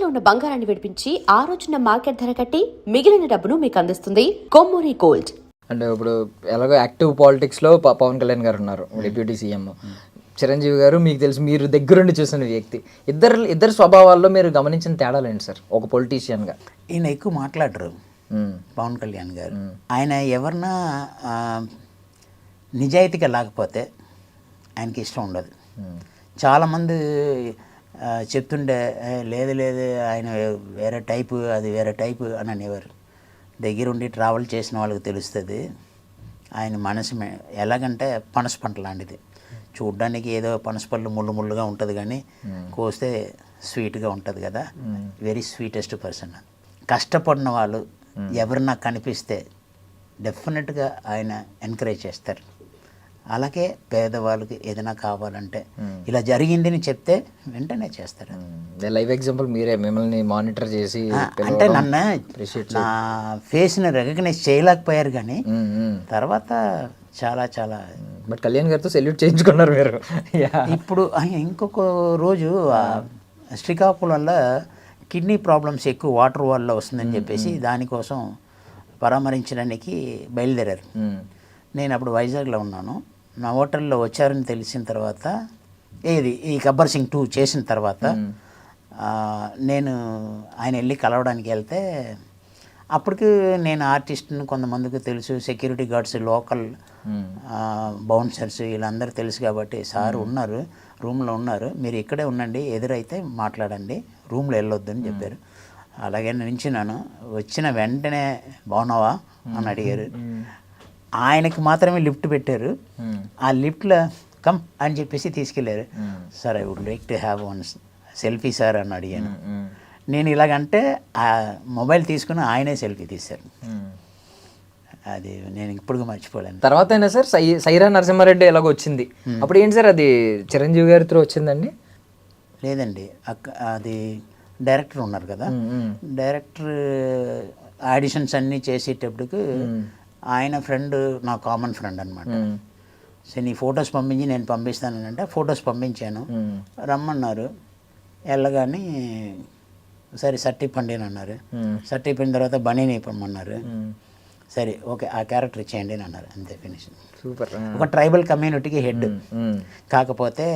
తాకట్టులో ఉన్న బంగారాన్ని విడిపించి ఆ రోజున మార్కెట్ ధర కట్టి మిగిలిన డబ్బును మీకు అందిస్తుంది కొమ్మూరి గోల్డ్. అంటే ఇప్పుడు ఎలాగో యాక్టివ్ పాలిటిక్స్లో పవన్ కళ్యాణ్ గారు ఉన్నారు, డిప్యూటీ సీఎం. చిరంజీవి గారు మీకు తెలుసు, మీరు దగ్గరుండి చూసిన వ్యక్తి. ఇద్దరు స్వభావాల్లో మీరు గమనించిన తేడాలు ఏంటి సార్ ఒక పొలిటీషియన్గా? ఈయన ఎక్కువ మాట్లాడరు పవన్ కళ్యాణ్ గారు. ఆయన ఎవరన్నా నిజాయితీగా లేకపోతే ఆయనకి ఇష్టం ఉండదు. చాలామంది చెప్తుండే లేదు ఆయన వేరే టైపు, అది వేరే టైపు అని అనేవారు. దగ్గరుండి ట్రావెల్ చేసిన వాళ్ళకి తెలుస్తుంది ఆయన మనసు ఎలాగంటే పనస పంట లాంటిది. చూడ్డానికి ఏదో పనస పళ్ళు ముళ్ళుగా ఉంటుంది, కానీ కోస్తే స్వీట్గా ఉంటుంది కదా. Very sweetest person. కష్టపడిన వాళ్ళు ఎవరన్నా కనిపిస్తే డెఫినెట్గా ఆయన ఎంకరేజ్ చేస్తారు. అలాగే పేదవాళ్ళకి ఏదైనా కావాలంటే ఇలా జరిగిందని చెప్తే వెంటనే చేస్తారు. లైవ్ ఎగ్జాంపుల్ మీరే, మిమ్మల్ని మానిటర్ చేసి అంటే నన్ను నా ఫేస్ని రికగ్నైజ్ చేయలేకపోయారు, కానీ తర్వాత చాలా చాలా బట్ కళ్యాణ్ గారితో సెల్యూట్ చేయించుకున్నారు మీరు. ఇప్పుడు ఇంకొక రోజు శ్రీకాకుళంలో కిడ్నీ ప్రాబ్లమ్స్ ఎక్కువ వాటర్ వల్ల వస్తుందని చెప్పేసి దానికోసం పరామర్శించడానికి బయలుదేరారు. నేను అప్పుడు వైజాగ్లో ఉన్నాను. నా హోటల్లో వచ్చారని తెలిసిన తర్వాత, ఈ గబ్బర్ సింగ్ 2 చేసిన తర్వాత నేను ఆయన వెళ్ళి కలవడానికి వెళ్తే, అప్పటికి నేను ఆర్టిస్ట్ని, కొంతమందికి తెలుసు, సెక్యూరిటీ గార్డ్స్, లోకల్ బౌన్సర్స్ వీళ్ళందరూ తెలుసు కాబట్టి, సార్ ఉన్నారు రూమ్లో ఉన్నారు, మీరు ఇక్కడే ఉండండి, ఎదురైతే మాట్లాడండి, రూమ్లో వెళ్ళొద్దని చెప్పారు. అలాగే నించున్నాను. వచ్చిన వెంటనే బాగున్నావా అని అడిగారు. ఆయనకి మాత్రమే లిఫ్ట్ పెట్టారు. ఆ లిఫ్ట్లో కమ్ అని చెప్పేసి తీసుకెళ్ళారు. Sir I would like to have one selfie sir అని అడిగాను. నేను ఇలాగంటే ఆ మొబైల్ తీసుకుని ఆయనే సెల్ఫీ తీశారు. అది నేను ఇప్పుడు మర్చిపోలేను. తర్వాత అయినా సార్ సైరా నరసింహారెడ్డి ఎలాగో వచ్చింది, అప్పుడు ఏంటి సార్ అది చిరంజీవి గారి త్రూ వచ్చిందండి? లేదండి, అది డైరెక్టర్ ఉన్నారు కదా, డైరెక్టర్ ఆడిషన్స్ అన్నీ చేసేటప్పటికి ఆయన ఫ్రెండ్, నా కామన్ ఫ్రెండ్ అనమాట. సో నీ ఫొటోస్ పంపించి నేను పంపిస్తానంటే ఫొటోస్ పంపించాను. రమ్మన్నారు. వెళ్ళగానే సరే సర్టిఫండి అని అన్నారు. సర్టిఫైన తర్వాత బనీని ఇప్పమన్నారు. సరే ఓకే ఆ క్యారెక్టర్ ఇచ్చేయండి అని అన్నారు. అంతే, ఫినిష్. సూపర్. ఒక ట్రైబల్ కమ్యూనిటీకి హెడ్. కాకపోతే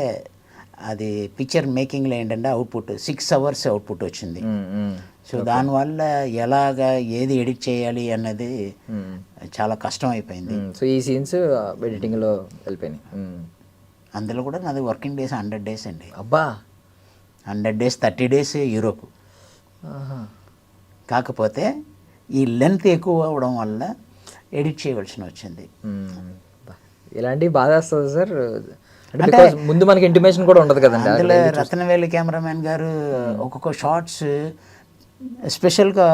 అది పిక్చర్ మేకింగ్లో ఏంటంటే అవుట్పుట్ 6 hours అవుట్పుట్ వచ్చింది. సో దానివల్ల ఎలాగా ఏది ఎడిట్ చేయాలి అన్నది చాలా కష్టం అయిపోయింది. సో ఈ సీన్స్ ఎడిటింగ్లో వెళ్ళిపోయినాయి. అందులో కూడా నాది వర్కింగ్ డేస్ 100 days అండి. అబ్బా, 100 days 30 days యూరోప్. కాకపోతే ఈ లెంత్ ఎక్కువ అవడం వల్ల ఎడిట్ చేయవలసి వచ్చింది. ఇలాంటివి బాధ వస్తుంది సార్. అంటే ముందు మనకి ఇంటిమేషన్ కూడా ఉండదు కదండి. అందులో రత్నవేలి కెమెరామెన్ గారు ఒక్కొక్క షార్ట్స్ స్పెషల్గా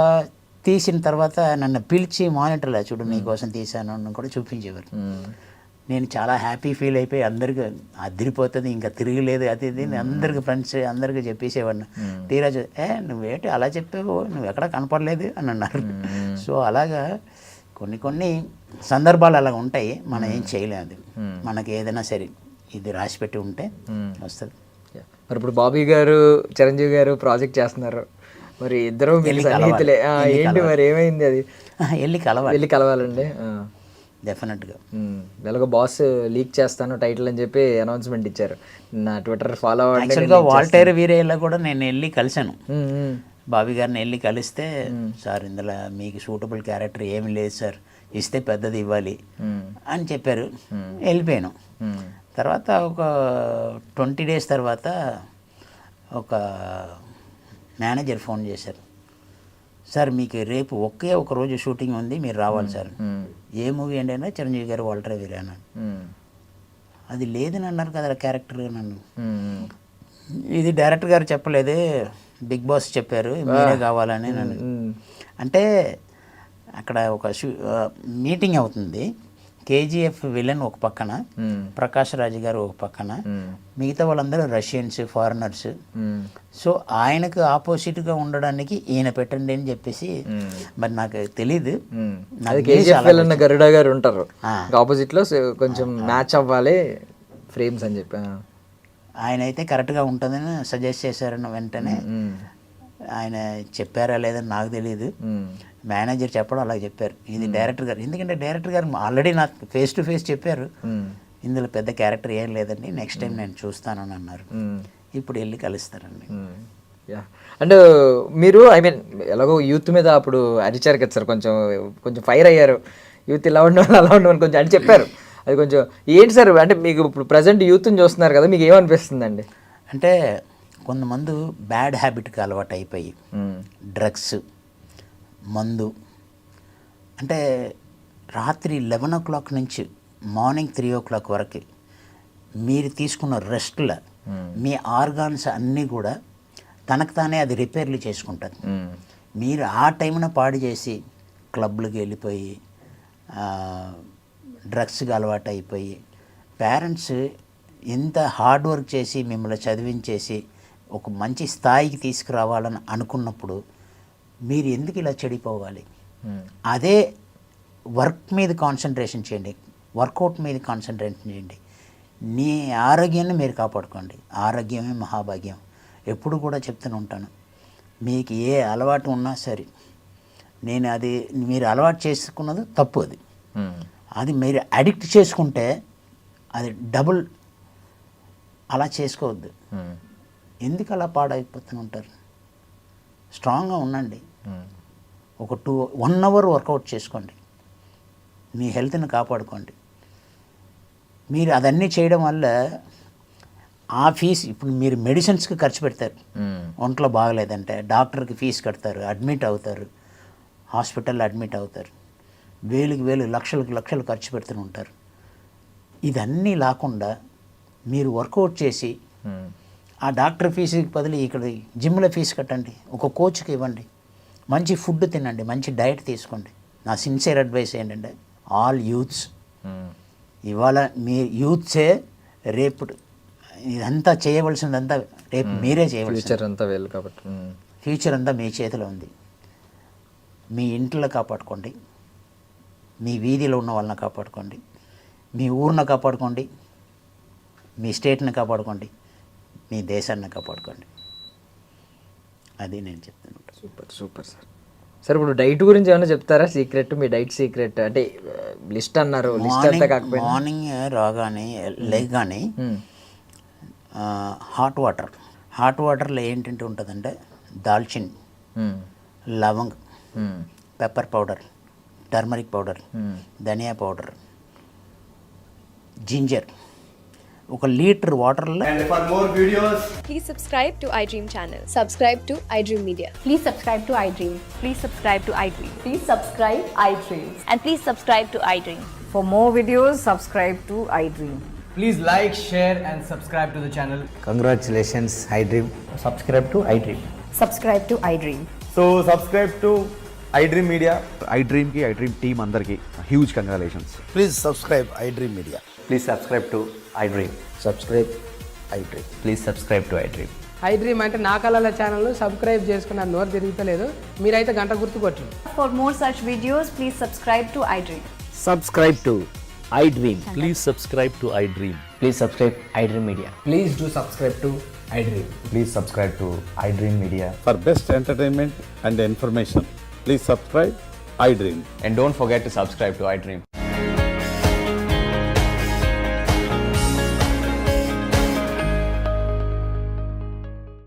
తీసిన తర్వాత నన్ను పిలిచి మానిటర్లో చూడు నీకోసం తీశాను అని కూడా చూపించేవారు. నేను చాలా హ్యాపీ ఫీల్ అయిపోయి అందరికి అదిరిపోతుంది, ఇంకా తిరగలేదు అది ఇది అందరికి ఫ్రెండ్స్ అందరికి చెప్పేసేవాడిని. తీరాజు నువ్వేంటి అలా చెప్పావు, నువ్వు ఎక్కడ కనపడలేదు అని అన్నారు. సో అలాగా కొన్ని సందర్భాలు అలా ఉంటాయి, మనం ఏం చేయలేదు. మనకి ఏదైనా సరే ఇది రాసిపెట్టి ఉంటే వస్తుంది. మరి ఇప్పుడు బాబీ గారు, చిరంజీవి గారు ప్రాజెక్ట్ చేస్తున్నారు, మరి ఇద్దరు సన్నిహితులే ఏంటి, మరి ఏమైంది? అది వెళ్ళి కలవాలండి డెఫినెట్గా. ఎలాగో బాస్ లీక్ చేస్తాను టైటిల్ అని చెప్పి అనౌన్స్మెంట్ ఇచ్చారు. నా ట్విట్టర్ ఫాలో అవ్వండి. యాక్చువల్గా వాల్టేర్ వీరేలా కూడా నేను వెళ్ళి కలిశాను. బాబీ గారిని వెళ్ళి కలిస్తే, సార్ ఇందులో మీకు సూటబుల్ క్యారెక్టర్ ఏమి లేదు సార్, ఇస్తే పెద్దది ఇవ్వాలి అని చెప్పారు. వెళ్ళిపోయాను. తర్వాత ఒక 20 days తర్వాత ఒక మేనేజర్ ఫోన్ చేశారు. సార్ మీకు రేపు ఒకే ఒక రోజు షూటింగ్ ఉంది, మీరు రావాలి సార్. ఏ మూవీ అండి అంటే చిరంజీవి గారు వాల్టర్ వీరే అన్నాడు. అది లేదని అన్నారు కదా క్యారెక్టర్ నన్ను. ఇది డైరెక్టర్ గారు చెప్పలేదు, బిగ్ బాస్ చెప్పారు మీరే కావాలని నన్ను. అంటే అక్కడ ఒక మీటింగ్ అవుతుంది. కేజీఎఫ్ విలన్ ఒక పక్కన, ప్రకాష్ రాజ్ గారు ఒక పక్కన, మిగతా వాళ్ళందరూ రష్యన్స్, ఫారినర్స్. సో ఆయనకు ఆపోజిట్గా ఉండడానికి ఈయన పెట్టండి అని చెప్పేసి, మరి నాకు తెలీదు. గరుడా గారు ఉంటారు ఆపోజిట్లో, కొంచెం మ్యాచ్ అవ్వాలి ఫ్రేమ్స్ అని చెప్పి ఆయన అయితే కరెక్ట్గా ఉంటుందని సజెస్ట్ చేశారన్న వెంటనే ఆయన చెప్పారా లేదని నాకు తెలియదు, మేనేజర్ చెప్పడం అలా చెప్పారు. ఇది డైరెక్టర్ గారు, ఎందుకంటే డైరెక్టర్ గారు ఆల్రెడీ నాకు ఫేస్ టు ఫేస్ చెప్పారు, ఇందులో పెద్ద క్యారెక్టర్ ఏం లేదండి, నెక్స్ట్ టైం నేను చూస్తానని అన్నారు. ఇప్పుడు వెళ్ళి కలుస్తారండి. అండ్ మీరు ఐ మీన్ ఎలాగో యూత్ మీద అప్పుడు అరిచారు కదా సార్, కొంచెం ఫైర్ అయ్యారు, యూత్ ఇలా ఉండమని అలా ఉండమని కొంచెం అని చెప్పారు. అది కొంచెం ఏంటి సార్, అంటే మీకు ఇప్పుడు ప్రజెంట్ యూత్ని చూస్తున్నారు కదా, మీకు ఏమనిపిస్తుందండి? అంటే కొంతమంది బ్యాడ్ హ్యాబిట్కి అలవాటు అయిపోయి డ్రగ్స్, మందు, అంటే రాత్రి 11 o'clock నుంచి మార్నింగ్ 3 o'clock వరకు మీరు తీసుకున్న రెస్ట్లో మీ ఆర్గాన్స్ అన్నీ కూడా తనకు తానే అది రిపేర్లు చేసుకుంటుంది. మీరు ఆ టైంన పాడు చేసి క్లబ్లకు వెళ్ళిపోయి డ్రగ్స్కి అలవాటు అయిపోయి పేరెంట్స్ ఎంత హార్డ్ వర్క్ చేసి మిమ్మల్ని చదివించేసి ఒక మంచి స్థాయికి తీసుకురావాలని అనుకున్నప్పుడు మీరు ఎందుకు ఇలా చెడిపోవాలి? అదే వర్క్ మీద కాన్సన్ట్రేషన్ చేయండి, వర్కౌట్ మీద కాన్సన్ట్రేషన్ చేయండి. నీ ఆరోగ్యాన్ని మీరు కాపాడుకోండి, ఆరోగ్యమే మహాభాగ్యం. ఎప్పుడు కూడా చెప్తూనే ఉంటాను, మీకు ఏ అలవాటు ఉన్నా సరే, నేను అది మీరు అలవాటు చేసుకున్నది తప్పు, అది మీరు అడిక్ట్ చేసుకుంటే అది డబుల్. అలా చేసుకోవద్దు. ఎందుకు అలా పాడైపోతూ ఉంటారు? స్ట్రాంగ్గా ఉండండి. ఒక 1 hour వర్కౌట్ చేసుకోండి, మీ హెల్త్ని కాపాడుకోండి. మీరు అదన్నీ చేయడం వల్ల ఆ ఫీజు, ఇప్పుడు మీరు మెడిసిన్స్కి ఖర్చు పెడతారు, ఒంట్లో బాగలేదంటే డాక్టర్కి ఫీజు కడతారు, అడ్మిట్ అవుతారు, హాస్పిటల్లో అడ్మిట్ అవుతారు, వేలు లక్షలు ఖర్చు పెడుతూ ఉంటారు. ఇదన్నీ లేకుండా మీరు వర్కౌట్ చేసి ఆ డాక్టర్ ఫీజుకి బదులు ఇక్కడ జిమ్లో ఫీజు కట్టండి, ఒక కోచ్కి ఇవ్వండి, మంచి ఫుడ్ తినండి, మంచి డైట్ తీసుకోండి. నా సిన్సియర్ అడ్వైస్ ఏంటంటే ఆల్ యూత్స్, ఇవాళ మీ యూత్సే రేపు ఇదంతా చేయవలసిందంతా రేపు మీరే చేయవలసింది. ఫ్యూచర్ అంతా వేలు కాబట్టి ఫ్యూచర్ అంతా మీ చేతిలో ఉంది. మీ ఇంట్లో కాపాడుకోండి, మీ వీధిలో ఉన్న వాళ్ళని కాపాడుకోండి, మీ ఊరిని కాపాడుకోండి, మీ స్టేట్ని కాపాడుకోండి, మీ దేశాన్ని కాపాడుకోండి. అది నేను చెప్తాను. Super sir. ఇప్పుడు డైట్ గురించి ఏమైనా చెప్తారా? సీక్రెట్, మీ డైట్ సీక్రెట్ అంటే లిస్ట్ అన్నారు, లిస్ట్ అంతా కాకపోయినా మార్నింగ్ రాగానే లేగానే హాట్ వాటర్లో ఏంటంటే ఉంటుందంటే దాల్చిన్, లవంగ్, పెప్పర్ పౌడర్, టర్మరిక్ పౌడర్, ధనియా పౌడర్, జింజర్, 1 లీటర్ వాటర్లో. And for more videos, Please subscribe to iDream channel. Subscribe to iDream Media. Please subscribe to iDream. Please subscribe to iDream. Please subscribe iDream. And please subscribe to iDream. For more videos, subscribe to iDream. please like, share and subscribe to the channel. Congratulations, iDream. Subscribe to iDream. Subscribe to iDream. So subscribe to iDream Media. iDream ki iDream team andarki huge congratulations. Please subscribe iDream Media. Please subscribe to iDream. Subscribe iDream. Please subscribe to iDream. iDream అంటే నా కళల channel subscribe చేసుకున్న నోరు తిరుగుతలేదు, మీరైతే గంట గుర్తు కొట్టండి. For more such videos, please subscribe to iDream. Subscribe to iDream. Please subscribe to iDream. Please subscribe iDream Media. Please do subscribe to iDream. Please subscribe to iDream Media. For best entertainment and information, please subscribe iDream. And don't forget to subscribe to iDream.